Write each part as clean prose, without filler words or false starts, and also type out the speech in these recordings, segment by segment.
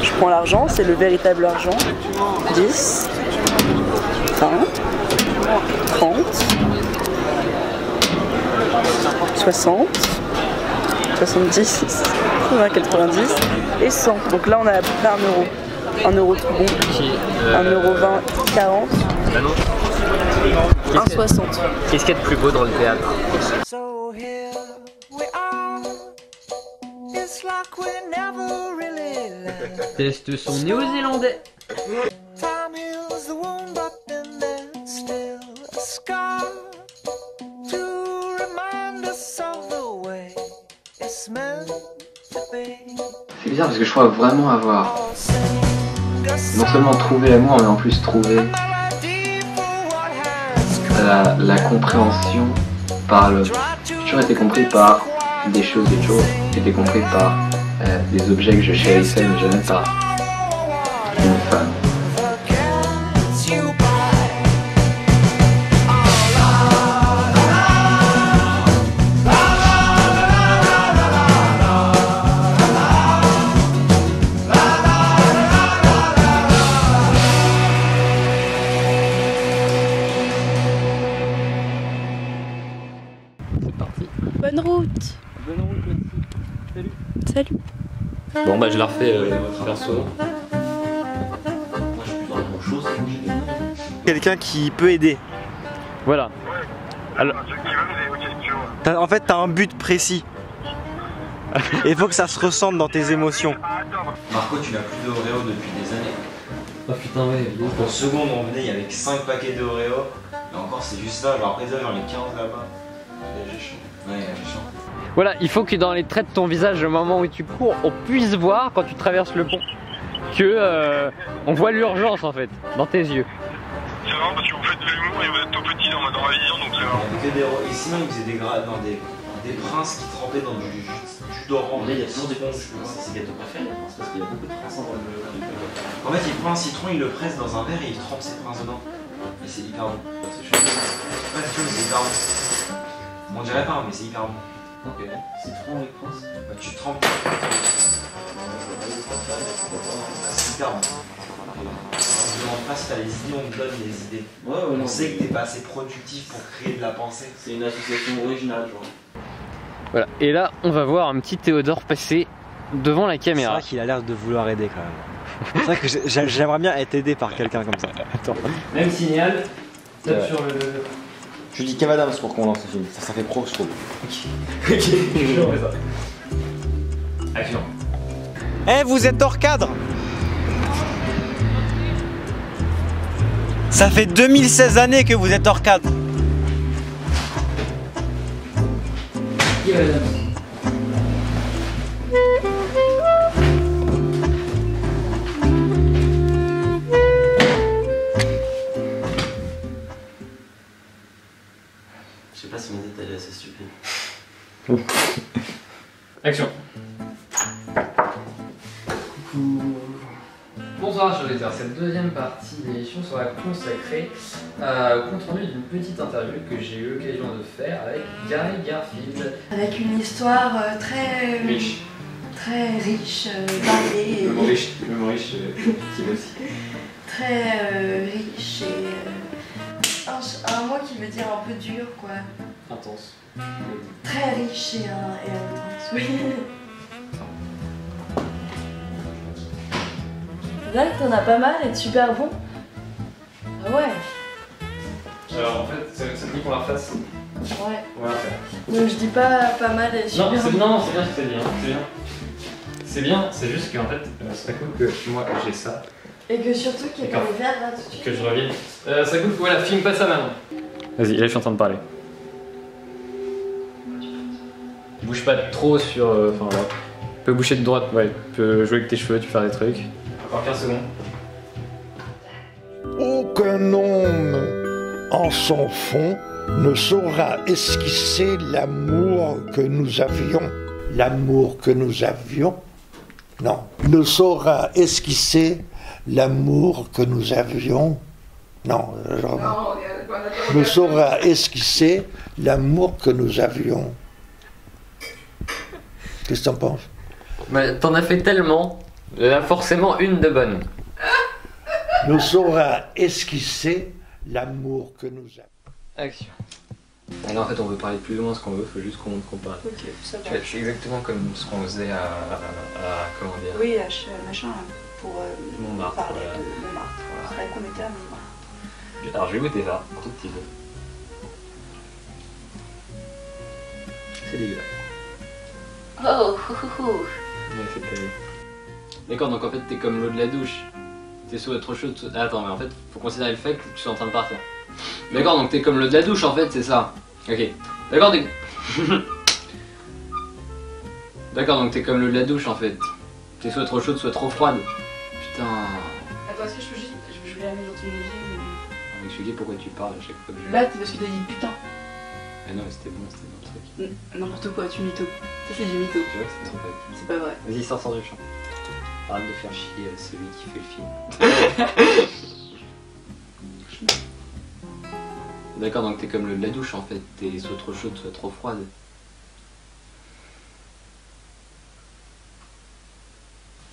je prends l'argent, c'est le véritable argent. 10, 20, 30, 60, 70, 90 et 100. Donc là on a à peu près 1 euro. 1 euro tout bon. 1 euro 20, 40. 1,60. Qu'est-ce qu'il y a de plus beau dans le théâtre? Teste son néo-zélandais. C'est bizarre parce que je crois vraiment avoir non seulement trouvé l'amour mais en plus trouvé la compréhension par le... J'ai toujours été compris par des choses, j'ai toujours été compris par des objets que je chérissais mais jamais par une femme. Bonne route. Bonne route, merci. Salut. Bon bah je la refais perso. Quelqu'un qui peut aider. Voilà. Alors... En fait, t'as un but précis. Et il faut que ça se ressente dans tes émotions. Marco, tu n'as plus d'Oreo depuis des années. Oh putain ouais. En seconde, on venait, il y avait que 5 paquets d'Oreo. Et encore, c'est juste ça. Genre après ça, j'en ai 15 là-bas. J'ai chaud. Ouais, j'ai chaud. Voilà, il faut que dans les traits de ton visage, au moment où tu cours, on puisse voir quand tu traverses le pont que on voit l'urgence en fait dans tes yeux. C'est marrant parce que vous faites de l'humour et vous êtes tout petit dans la vision, donc c'est marrant. Et sinon, ils faisaient des princes qui trempaient dans du jus d'orange. Là, il y a toujours des princes. C'est gâteau préféré, les princes, parce qu'il y a beaucoup de princes dans le. En fait, il prend un citron, il le presse dans un verre et il trempe ses princes dedans. Et c'est hyper bon. C'est chaud. Ouais, c'est chaud, mais c'est hyper bon. On dirait pas, mais c'est hyper bon. Ok, citron et prince. Bah, tu trempes. C'est hyper bon. On ne demande pas si t'as les idées, on te donne les idées. Ouais, On sait que t'es pas assez productif pour créer de la pensée. C'est une association originale, je vois. Voilà, et là on va voir un petit Théodore passer devant la C'est caméra. vrai qu'il a l'air de vouloir aider quand même. C'est vrai que j'aimerais bien être aidé par quelqu'un comme ça. Attends. Même signal, tape sur le... Je dis Kev Adams pour qu'on lance le film. Ça fait pro, je trouve. Ok, je refais ça. Action. Eh, vous êtes hors cadre. Ça fait 2016 années que vous êtes hors cadre. Je sais pas si mon détail est assez stupide. Action. Coucou. Bonsoir chers auditeurs, cette deuxième partie d'émission sera consacrée au compte rendu d'une petite interview que j'ai eu l'occasion de faire avec Gary Garfield. Avec une histoire très Riche. très riche, variée, Le mot riche, style aussi. très riche et un mot qui veut dire un peu dur quoi. Intense. Très riche et intense, oui. C'est vrai que t'en as pas mal et super bon. Ah ouais. Alors en fait, c'est dit qu'on la refasse. Ouais. On va la faire. Donc je dis pas mal et super Non, c'est bon. non, c'est bien, c'est bien, c'est bien. C'est bien, c'est juste qu'en fait, ce serait cool que moi j'ai ça. Et que surtout qu'il y ait pas les verres là tout de suite. Que je revienne. Ça serait cool que voilà, filme pas ça maintenant. Vas-y, là je suis en train de parler. Bouge pas trop sur. Enfin voilà. Tu peux bouger de droite, ouais. Tu peux jouer avec tes cheveux, tu peux faire des trucs. Encore 15 secondes. Aucun homme en son fond ne saura esquisser l'amour que nous avions. L'amour que nous avions, non, ne saura esquisser l'amour que nous avions, non, ne saura esquisser l'amour que nous avions. Qu'est-ce que t'en penses? Bah, t'en as fait tellement Il y en a forcément une de bonne. Nous saura esquisser l'amour que nous avons. Action. Alors en fait on peut parler plus ou moins ce qu'on veut, faut juste qu'on montre qu'on parle. Ok, ça va. C'est exactement comme ce qu'on faisait à comment dire. Oui, à machin, pour Montmartre, parler voilà. de Montmartre. Voilà. C'est vrai qu'on était à Montmartre. Alors je vais goûter ça, un tout petit peu. C'est dégueulasse. Oh, Ouais, c'est terrible. D'accord, donc en fait t'es comme l'eau de la douche. T'es soit trop chaud, ah, attends, mais en fait faut considérer le fait que tu sois en train de partir. D'accord, donc t'es comme l'eau de la douche en fait, c'est ça. Ok. D'accord, D'accord, donc t'es comme l'eau de la douche en fait. T'es soit trop chaude, soit trop froide. Putain. Attends, est-ce que je peux juste. Je vais la mettre dans une musique. M'expliquer pourquoi tu parles à chaque fois que je. Là, c'est parce que t'as dit putain. Mais non, mais c'était bon, c'était bon le truc. N'importe quoi, tu mytho. Ça, c'est du mytho. Tu vois que c'était en fait. C'est pas vrai. Vas-y, sors du champ. Arrête de faire chier celui qui fait le film. D'accord, donc t'es comme l'eau de la douche en fait. T'es soit trop chaude, soit trop froide.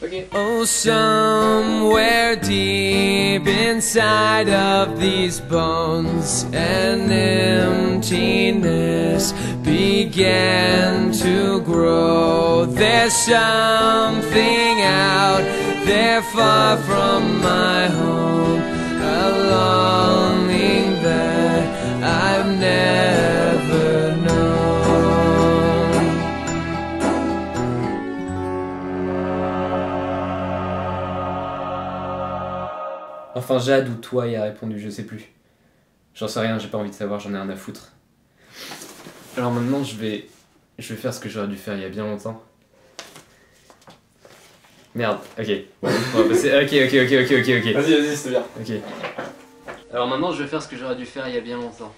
Ok. Oh, somewhere deep inside of these bones, an emptiness began to grow. There's something out there far from my home, a longing that I've never known. Enfin, Jade ou toi y a répondu, je sais plus. J'en sais rien, j'ai pas envie de savoir, j'en ai rien à foutre. Alors maintenant, je vais faire ce que j'aurais dû faire il y a bien longtemps. Merde, ok. Bon, on va passer. Ok. Vas-y, c'est bien. Ok. Alors maintenant, je vais faire ce que j'aurais dû faire il y a bien longtemps.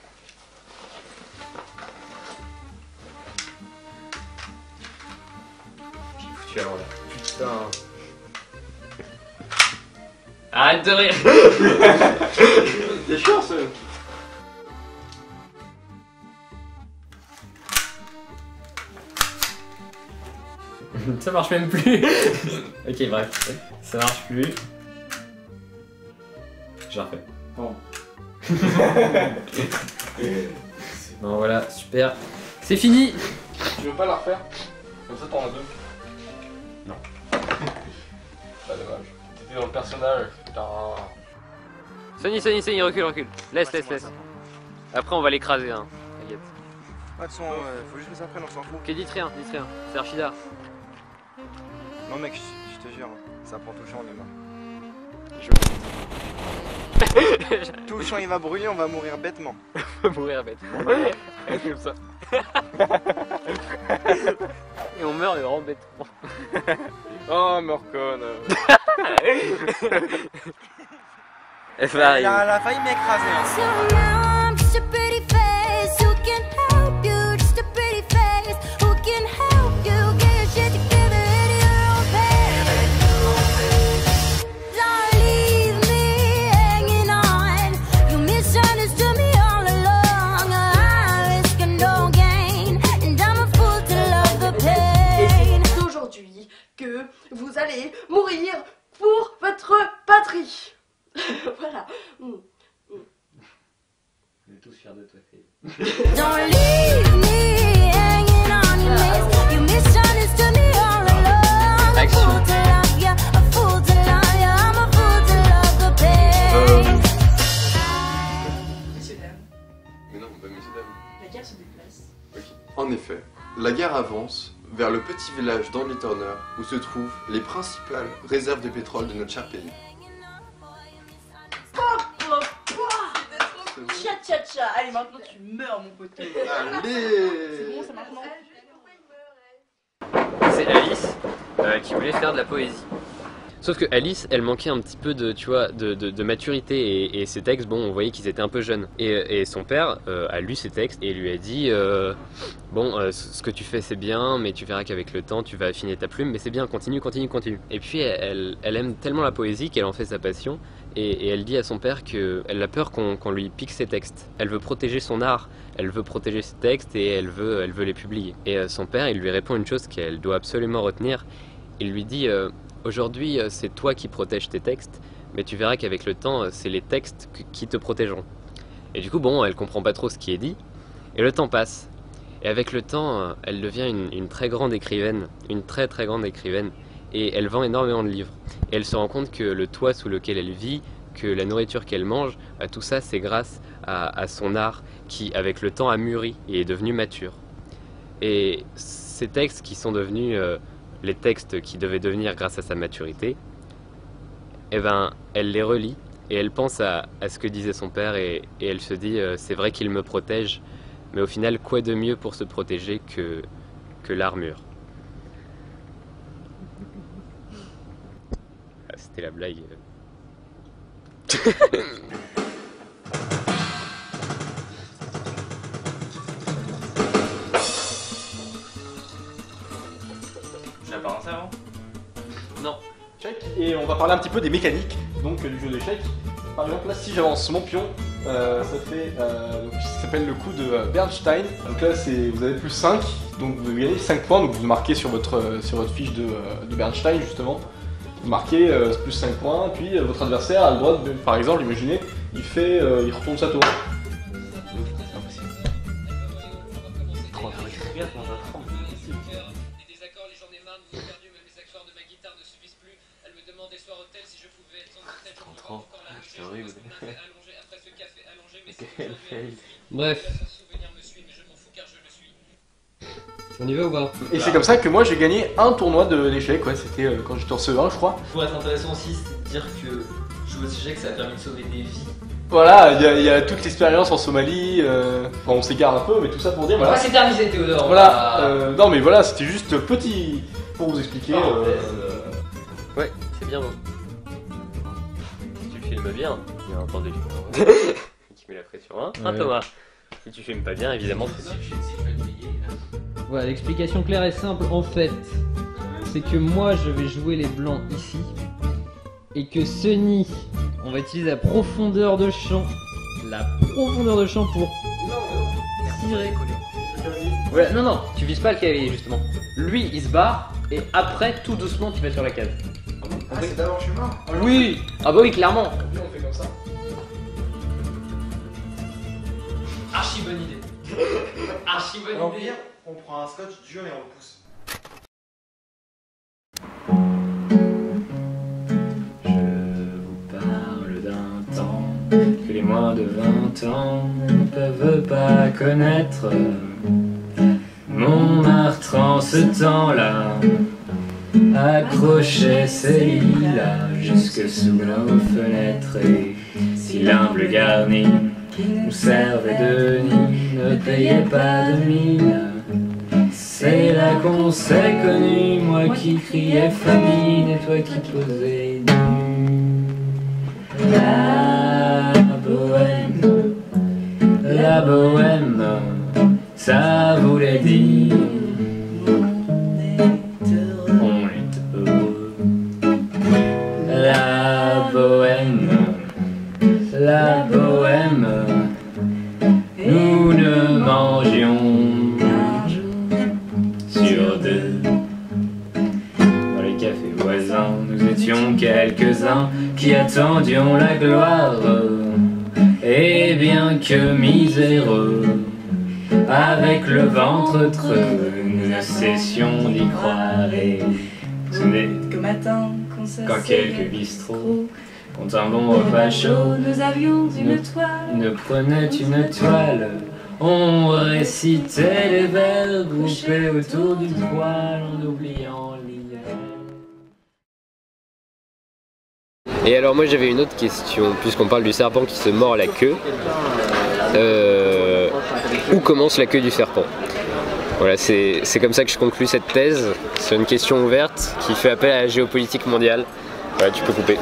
J'ai foutu à l'envers. Putain. Arrête de rire. C'est chiant ça. Ça marche même plus. Ok, bref. Ça marche plus. Je la refais. Bon. Bon voilà, super. C'est fini. Tu veux pas la refaire? Comme ça t'en as deux. Non. Pas dommage. T'étais dans le personnage. Putain. Sony, recule. Laisse. Après on va l'écraser, hein. T'inquiète. Ah, de son, faut juste que ça prenne, on s'en fout. Ok, dites rien. C'est Archida. Non mec, je te jure, ça prend tout le champ, on est mort. Tout le champ il va brûler, on va mourir bêtement. On va mourir bêtement. Comme ça. Et on meurt vraiment bêtement. Oh, Morcon. Elle va arriver. Elle a failli m'écraser. Hein. Que vous allez mourir pour votre patrie. Voilà. On est tous fiers de toi, Philippe. Action. Messieurs, dames. Mais non, pas messieurs, dames. La guerre se déplace. Ok. En effet, la guerre avance vers le petit village d'Andy Turner où se trouvent les principales réserves de pétrole de notre cher pays. Tcha. Allez, maintenant tu meurs, mon pote. Allez. C'est bon, ça maintenant. C'est Alice qui voulait faire de la poésie. Sauf que Alice, elle manquait un petit peu de, tu vois, de maturité et ses textes, bon, on voyait qu'ils étaient un peu jeunes. Et son père a lu ses textes et lui a dit ce que tu fais c'est bien, mais tu verras qu'avec le temps tu vas affiner ta plume, mais c'est bien, continue. Et puis elle aime tellement la poésie qu'elle en fait sa passion et elle dit à son père qu'elle a peur qu'on lui pique ses textes. Elle veut protéger son art, elle veut protéger ses textes et elle veut les publier. Et son père, il lui répond une chose qu'elle doit absolument retenir. Il lui dit Aujourd'hui, c'est toi qui protèges tes textes, mais tu verras qu'avec le temps, c'est les textes qui te protégeront. Et du coup, bon, elle comprend pas trop ce qui est dit, et le temps passe. Et avec le temps, elle devient une très grande écrivaine, une très grande écrivaine, et elle vend énormément de livres. Et elle se rend compte que le toit sous lequel elle vit, que la nourriture qu'elle mange, tout ça c'est grâce à son art qui, avec le temps, a mûri et est devenu mature. Et ces textes qui sont devenus les textes qui devaient devenir grâce à sa maturité, eh ben, elle les relit et elle pense à ce que disait son père et elle se dit c'est vrai qu'il me protège, mais au final quoi de mieux pour se protéger que l'armure. Ah, c'était la blague. J'ai pas lancé avant? Non. Et on va parler un petit peu des mécaniques donc du jeu d'échecs. Par exemple là si j'avance mon pion, ça fait ça s'appelle le coup de Bernstein. Donc là vous avez plus 5, donc vous gagnez 5 points, donc vous marquez sur votre fiche de Bernstein justement. Vous marquez plus 5 points, puis votre adversaire a le droit de, par exemple, imaginez, il retourne sa tour. C'est horrible. Bref. On y va ou pas? Et c'est comme ça que moi j'ai gagné un tournoi d'échecs, ouais, c'était quand j'étais en CE1 je crois. Pour être intéressant aussi, c'est de dire que jouer aux échecs ça a permis de sauver des vies. Voilà, il y a toute l'expérience en Somalie, on s'égare un peu, mais tout ça pour dire... On va pas s'éterniser Théodore. Voilà, non mais voilà, c'était juste petit pour vous expliquer. Ouais, c'est bien bon. Si tu filmes bien, il y a un temps de qui met la pression, hein, ouais. Thomas. Si tu filmes pas bien, évidemment, c'est Voilà, l'explication claire et simple en fait, c'est que moi je vais jouer les blancs ici, et que Sunny, on va utiliser la profondeur de champ pour tirer. Ouais, non, tu vises pas le cavalier justement. Lui il se barre, et après tout doucement tu vas sur la case. Ah, c'est d'abord je suis mort? Oui! Ah bah oui, clairement! Nous on fait comme ça. Archi bonne idée. Archi bonne Alors, idée. pire, on prend un scotch dur et on le pousse. Je vous parle d'un temps que les moins de 20 ans ne peuvent pas connaître. Montmartre en ce temps-là accrochait ses lilas jusque sous nos fenêtres, et si l'humble garni nous servait de nid, ne payait pas de mine. C'est là qu'on s'est connus, moi qui criais famine et toi qui posais nu. La bohème, ça voulait dire on est heureux. La bohème, nous ne mangions sur deux. Dans les cafés voisins, nous étions quelques-uns qui attendions la gloire. Et bien que miséreux, avec le ventre creux, nous ne cessions d'y croire. Et ce n'est qu'au matin qu'on s'asseyait quand quelques bistrots, quand un bon repas chaud, nous avions une toile, ne prenait une toile. On récitait les vers groupés autour d'une toile en oubliant l'hiver. Et alors moi j'avais une autre question, puisqu'on parle du serpent qui se mord la queue. Où commence la queue du serpent? Voilà, c'est comme ça que je conclus cette thèse. C'est une question ouverte qui fait appel à la géopolitique mondiale. Voilà, tu peux couper.